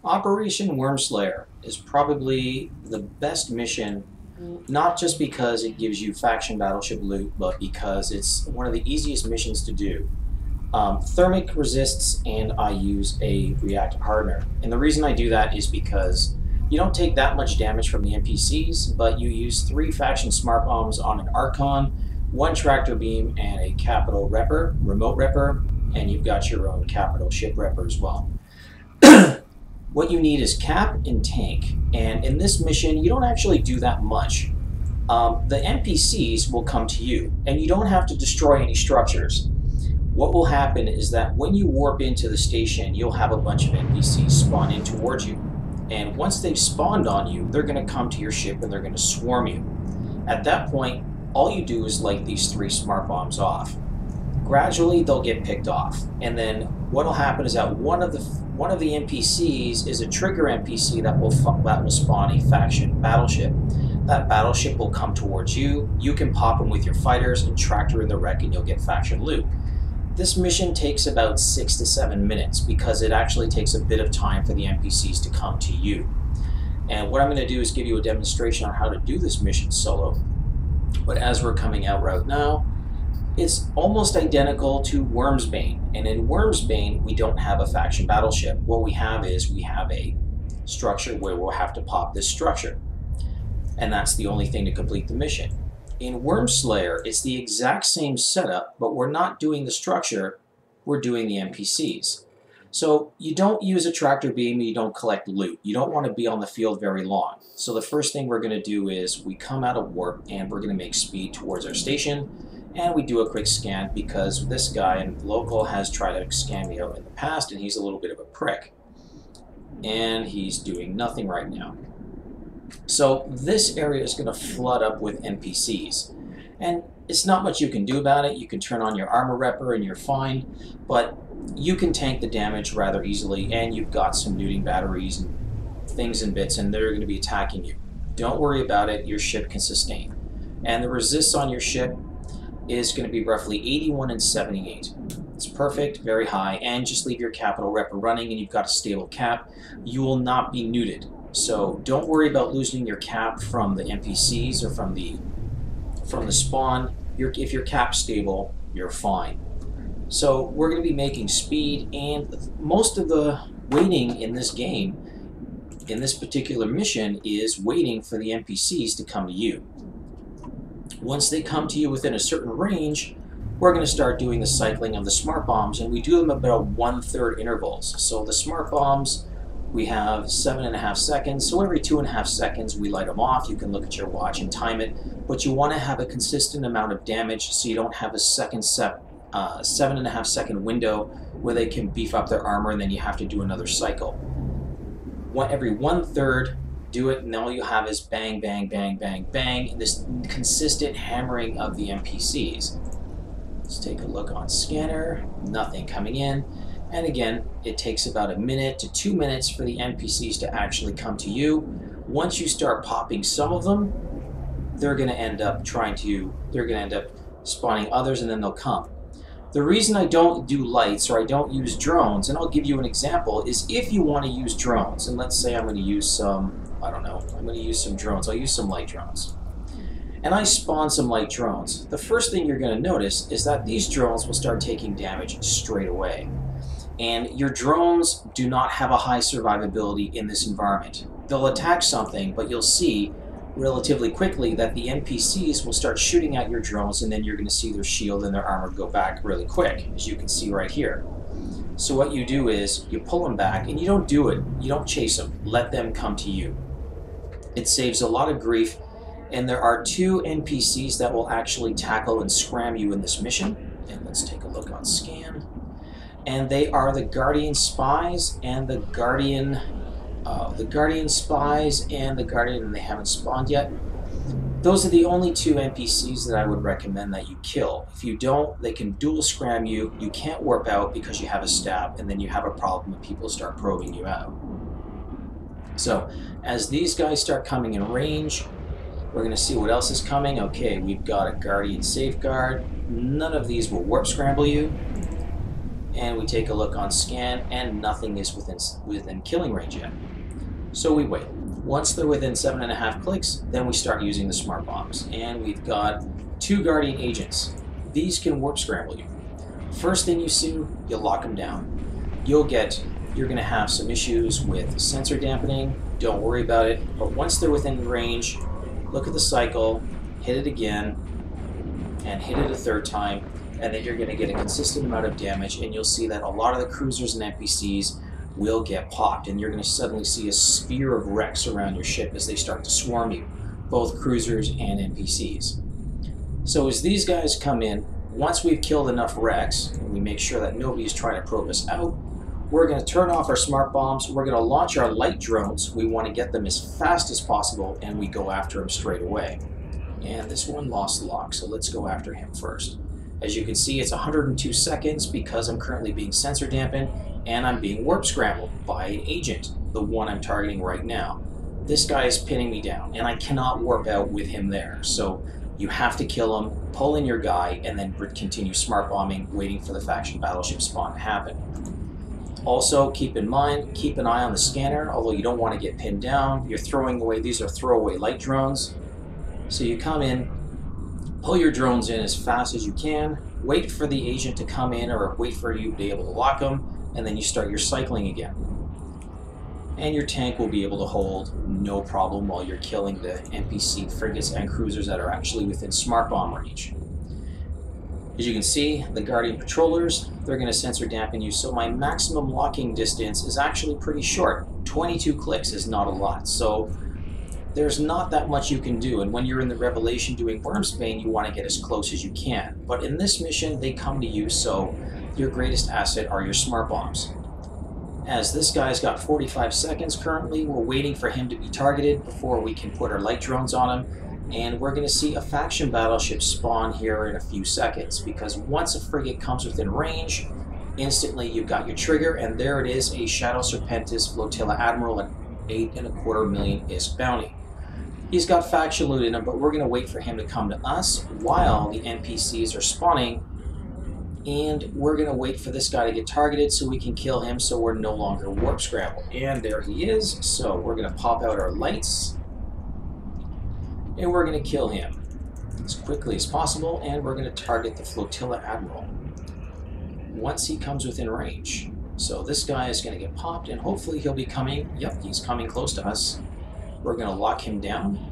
Operation Wyrmslayer is probably the best mission, not just because it gives you faction battleship loot, but because it's one of the easiest missions to do. Thermic resists, and I use a reactive hardener. And the reason I do that is because you don't take that much damage from the NPCs, but you use 3 faction smart bombs on an Archon, 1 tractor beam, and a capital repper, remote repper, and you've got your own capital ship repper as well. What you need is cap and tank, and in this mission you don't actually do that much. The NPCs will come to you, and you don't have to destroy any structures. What will happen is that when you warp into the station, you'll have a bunch of NPCs spawn in towards you. And once they've spawned on you, they're going to come to your ship and they're going to swarm you. At that point, all you do is light these 3 smart bombs off. Gradually, they'll get picked off. And then what'll happen is that one of the NPCs is a trigger NPC that will spawn a faction battleship. That battleship will come towards you. You can pop them with your fighters and tractor in the wreck, and you'll get faction loot. This mission takes about 6 to 7 minutes because it actually takes a bit of time for the NPCs to come to you. And what I'm going to do is give you a demonstration on how to do this mission solo. But as we're coming out right now, it's almost identical to Wyrmsbane. And in Wyrmsbane, we don't have a faction battleship. What we have is we have a structure where we'll have to pop this structure. And that's the only thing to complete the mission. In Wyrmslayer, it's the exact same setup, but we're not doing the structure, we're doing the NPCs. So you don't use a tractor beam and you don't collect loot. You don't want to be on the field very long. So the first thing we're going to do is we come out of warp and we're going to make speed towards our station, and we do a quick scan because this guy in local has tried to scan me out in the past and he's a little bit of a prick. And he's doing nothing right now. So this area is going to flood up with NPCs, and it's not much you can do about it. You can turn on your armor repper and you're fine, but you can tank the damage rather easily, and you've got some looting batteries and things and bits, and they're going to be attacking you. Don't worry about it, your ship can sustain. And the resists on your ship is going to be roughly 81 and 78. It's perfect, very high, and just leave your capital repper running and you've got a stable cap. You will not be neuted. So don't worry about losing your cap from the NPCs or from the spawn. If your cap's stable, you're fine. So we're going to be making speed, and most of the waiting in this game, in this particular mission, is waiting for the NPCs to come to you. Once they come to you within a certain range, we're going to start doing the cycling of the smart bombs, and we do them about 1/3 intervals. So the smart bombs, we have 7.5 seconds, so every 2.5 seconds we light them off. You can look at your watch and time it, but you want to have a consistent amount of damage so you don't have a 7.5 second window where they can beef up their armor and then you have to do another cycle. Every 1/3, do it, and all you have is bang, bang, bang, bang, bang, and this consistent hammering of the NPCs. Let's take a look on scanner, nothing coming in. And again, it takes about 1 minute to 2 minutes for the NPCs to actually come to you. Once you start popping some of them, they're going to end up spawning others, and then they'll come. The reason I don't do lights or I don't use drones, and I'll give you an example, is if you want to use drones, and let's say I'm going to use some, I don't know, I'm going to use some drones. I'll use some light drones. And I spawn some light drones. The first thing you're going to notice is that these drones will start taking damage straight away. And your drones do not have a high survivability in this environment. They'll attack something, but you'll see relatively quickly that the NPCs will start shooting at your drones, and then you're going to see their shield and their armor go back really quick, as you can see right here. So what you do is you pull them back, and you don't chase them, let them come to you. It saves a lot of grief, and there are 2 NPCs that will actually tackle and scram you in this mission. And let's take a look on scan. And they are the Guardian Spies and the Guardian Spies and the Guardian, and they haven't spawned yet. Those are the only 2 NPCs that I would recommend that you kill. If you don't, they can dual scram you. You can't warp out because you have a stab, and then you have a problem when people start probing you out. So as these guys start coming in range, we're going to see what else is coming. Okay, we've got a Guardian Safeguard. None of these will warp scramble you. and we take a look on scan, and nothing is within killing range yet. So we wait. Once they're within 7.5 clicks, then we start using the smart bombs. And we've got 2 Guardian agents. These can warp scramble you. First thing you see, you lock them down. You're going to have some issues with sensor dampening. Don't worry about it. But once they're within range, look at the cycle, hit it again, and hit it a 3rd time, and then you're going to get a consistent amount of damage, and you'll see that a lot of the cruisers and NPCs will get popped, and you're going to suddenly see a sphere of wrecks around your ship as they start to swarm you, both cruisers and NPCs. So as these guys come in, once we've killed enough wrecks, and we make sure that nobody's trying to probe us out, we're going to turn off our smart bombs, we're going to launch our light drones, we want to get them as fast as possible, and we go after them straight away. And this one lost lock, so let's go after him first. As you can see, it's 102 seconds because I'm currently being sensor dampened, and I'm being warp scrambled by an agent, the one I'm targeting right now. This guy is pinning me down, and I cannot warp out with him there. So you have to kill him, pull in your guy, and then continue smart bombing, waiting for the faction battleship spawn to happen. Also, keep in mind, keep an eye on the scanner, although you don't want to get pinned down. You're throwing away, these are throwaway light drones. So you come in, pull your drones in as fast as you can, wait for the agent to come in or wait for you to be able to lock them, and then you start your cycling again. And your tank will be able to hold no problem while you're killing the NPC frigates and cruisers that are actually within smart bomb range. As you can see, the Guardian patrollers, they're going to sensor dampen you, so my maximum locking distance is actually pretty short. 22 clicks is not a lot, so there's not that much you can do, and when you're in the Revelation doing Wyrmsbane, you want to get as close as you can. But in this mission, they come to you, so your greatest asset are your smart bombs. As this guy's got 45 seconds currently, we're waiting for him to be targeted before we can put our light drones on him, and we're going to see a faction battleship spawn here in a few seconds, because once a frigate comes within range, instantly you've got your trigger, and there it is, a Shadow Serpentis Flotilla Admiral at 8.25 million ISK bounty. He's got faction loot in him, but we're going to wait for him to come to us while the NPCs are spawning, and we're going to wait for this guy to get targeted so we can kill him so we're no longer warp scrambled. And there he is, so we're going to pop out our lights, and we're going to kill him as quickly as possible, and we're going to target the Flotilla Admiral once he comes within range. So this guy is going to get popped, and hopefully he'll be coming, yep, he's coming close to us. We're going to lock him down,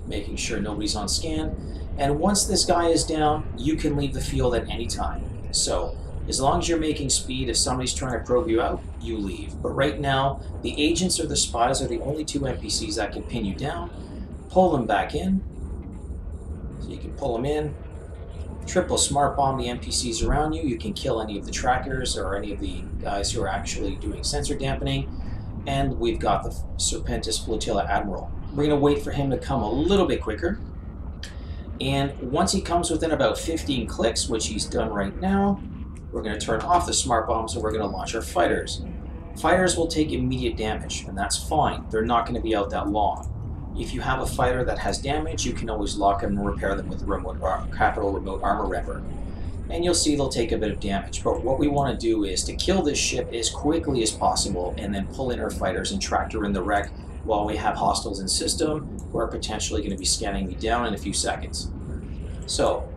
making sure nobody's on scan. And once this guy is down, you can leave the field at any time. So as long as you're making speed, if somebody's trying to probe you out, you leave. But right now, the agents or the spies are the only 2 NPCs that can pin you down. Pull them back in. So you can pull them in. Triple smart bomb the NPCs around you. You can kill any of the trackers or any of the guys who are actually doing sensor dampening. And we've got the Serpentis Flotilla Admiral. We're going to wait for him to come a little bit quicker. And once he comes within about 15 clicks, which he's done right now, we're going to turn off the smart bombs and we're going to launch our fighters. Fighters will take immediate damage, and that's fine. They're not going to be out that long. If you have a fighter that has damage, you can always lock them and repair them with Capital Remote Armor Repper. And you'll see they'll take a bit of damage. But what we want to do is to kill this ship as quickly as possible and then pull in our fighters and tractor in the wreck while we have hostiles in system who are potentially going to be scanning me down in a few seconds. So,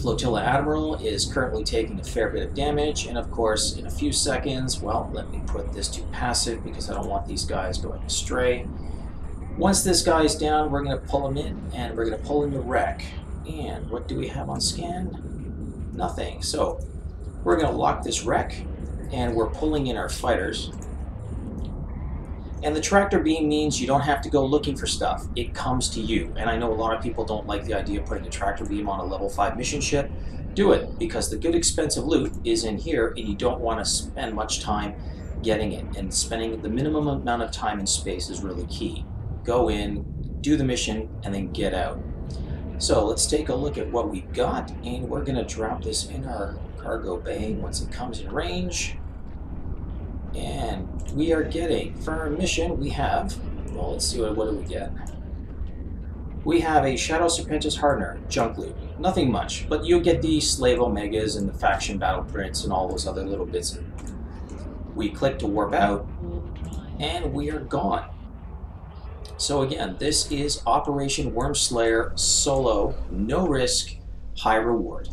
Flotilla Admiral is currently taking a fair bit of damage, and of course, in a few seconds, well, let me put this to passive because I don't want these guys going astray. Once this guy is down, we're going to pull him in, and we're going to pull in the wreck. And what do we have on scan? Nothing. So we're going to lock this wreck, and we're pulling in our fighters. And the tractor beam means you don't have to go looking for stuff. It comes to you. And I know a lot of people don't like the idea of putting a tractor beam on a level 5 mission ship. Do it, because the good expensive loot is in here, and you don't want to spend much time getting it. And spending the minimum amount of time and space is really key. Go in, do the mission, and then get out. So let's take a look at what we've got, and we're going to drop this in our cargo bay once it comes in range. And we are getting, for our mission, we have, well, let's see, what do we get? We have a Shadow Serpentis Hardener, junk loot. Nothing much, but you'll get the Slave Omegas and the Faction Battle Prints and all those other little bits. We click to warp out, and we are gone. So again, this is Operation Wyrmslayer Solo, no risk, high reward.